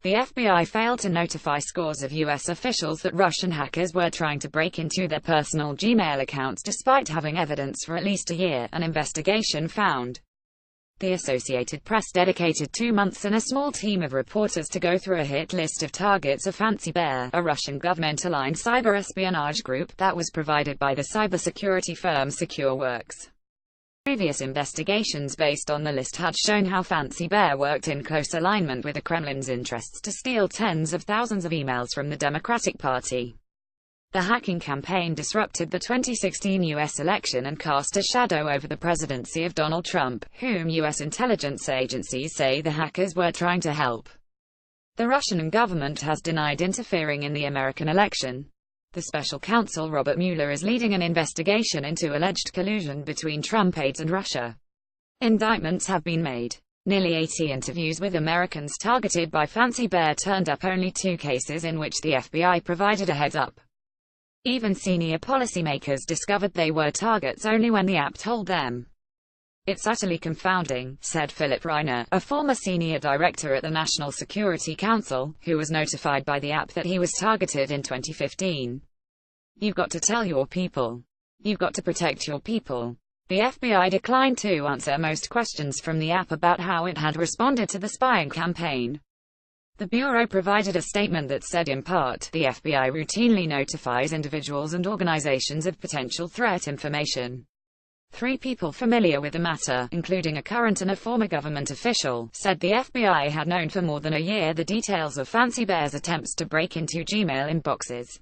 The FBI failed to notify scores of U.S. officials that Russian hackers were trying to break into their personal Gmail accounts despite having evidence for at least a year, an investigation found. The Associated Press dedicated 2 months and a small team of reporters to go through a hit list of targets of Fancy Bear, a Russian government-aligned cyber espionage group that was provided by the cybersecurity firm SecureWorks. Previous investigations based on the list had shown how Fancy Bear worked in close alignment with the Kremlin's interests to steal tens of thousands of emails from the Democratic Party. The hacking campaign disrupted the 2016 U.S. election and cast a shadow over the presidency of Donald Trump, whom U.S. intelligence agencies say the hackers were trying to help. The Russian government has denied interfering in the American election. The special counsel Robert Mueller is leading an investigation into alleged collusion between Trump aides and Russia. Indictments have been made. Nearly 80 interviews with Americans targeted by Fancy Bear turned up only 2 cases in which the FBI provided a heads-up. Even senior policymakers discovered they were targets only when the app told them. "It's utterly confounding," said Philip Reiner, a former senior director at the National Security Council, who was notified by the app that he was targeted in 2015. "You've got to tell your people. You've got to protect your people." The FBI declined to answer most questions from the app about how it had responded to the spying campaign. The Bureau provided a statement that said in part, the FBI routinely notifies individuals and organizations of potential threat information. 3 people familiar with the matter, including a current and a former government official, said the FBI had known for more than a year the details of Fancy Bear's attempts to break into Gmail inboxes.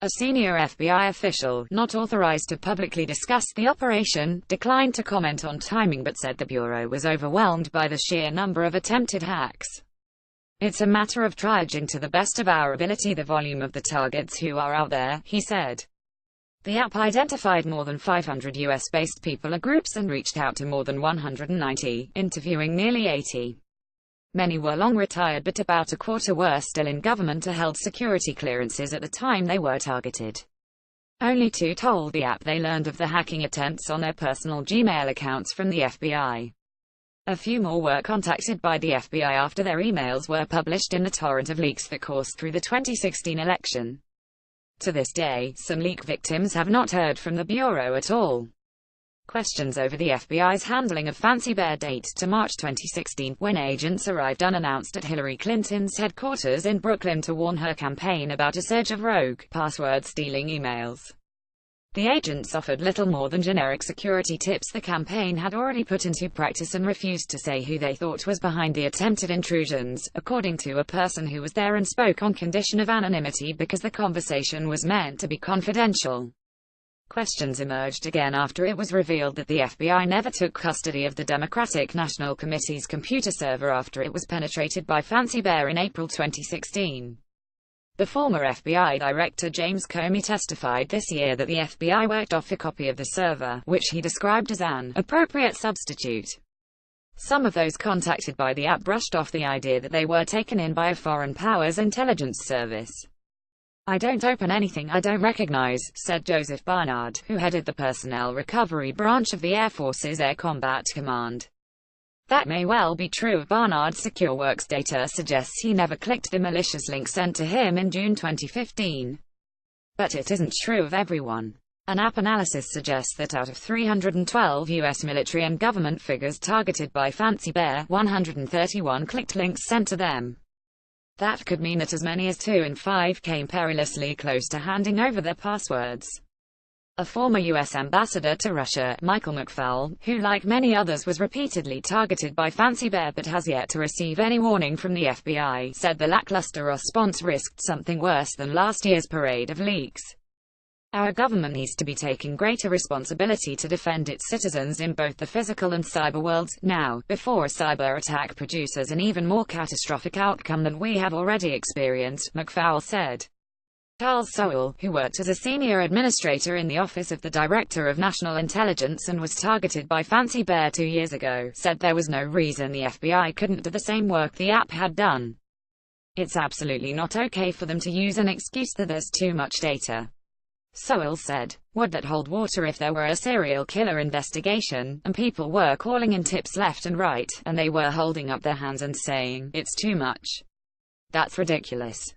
A senior FBI official, not authorized to publicly discuss the operation, declined to comment on timing but said the Bureau was overwhelmed by the sheer number of attempted hacks. "It's a matter of triaging to the best of our ability the volume of the targets who are out there," he said. The app identified more than 500 US-based people or groups and reached out to more than 190, interviewing nearly 80. Many were long retired but about a quarter were still in government or held security clearances at the time they were targeted. Only 2 told the app they learned of the hacking attempts on their personal Gmail accounts from the FBI. A few more were contacted by the FBI after their emails were published in the torrent of leaks that coursed through the 2016 election. To this day, some leak victims have not heard from the Bureau at all. Questions over the FBI's handling of Fancy Bear date to March 2016, when agents arrived unannounced at Hillary Clinton's headquarters in Brooklyn to warn her campaign about a surge of rogue, password-stealing emails. The agents offered little more than generic security tips the campaign had already put into practice and refused to say who they thought was behind the attempted intrusions, according to a person who was there and spoke on condition of anonymity because the conversation was meant to be confidential. Questions emerged again after it was revealed that the FBI never took custody of the Democratic National Committee's computer server after it was penetrated by Fancy Bear in April 2016. The former FBI Director James Comey testified this year that the FBI worked off a copy of the server, which he described as an appropriate substitute. Some of those contacted by the app brushed off the idea that they were taken in by a foreign power's intelligence service. "I don't open anything I don't recognize," said Joseph Barnard, who headed the personnel recovery branch of the Air Force's Air Combat Command. That may well be true of Barnard. SecureWorks data suggests he never clicked the malicious link sent to him in June 2015. But it isn't true of everyone. An app analysis suggests that out of 312 U.S. military and government figures targeted by Fancy Bear, 131 clicked links sent to them. That could mean that as many as 2 in 5 came perilously close to handing over their passwords. A former U.S. ambassador to Russia, Michael McFaul, who like many others was repeatedly targeted by Fancy Bear but has yet to receive any warning from the FBI, said the lackluster response risked something worse than last year's parade of leaks. "Our government needs to be taking greater responsibility to defend its citizens in both the physical and cyber worlds, now, before a cyber attack produces an even more catastrophic outcome than we have already experienced," McFaul said. Charles Sowell, who worked as a senior administrator in the Office of the Director of National Intelligence and was targeted by Fancy Bear 2 years ago, said there was no reason the FBI couldn't do the same work the app had done. "It's absolutely not okay for them to use an excuse that there's too much data." Sowell said, "Would that hold water if there were a serial killer investigation, and people were calling in tips left and right, and they were holding up their hands and saying, 'It's too much'? That's ridiculous.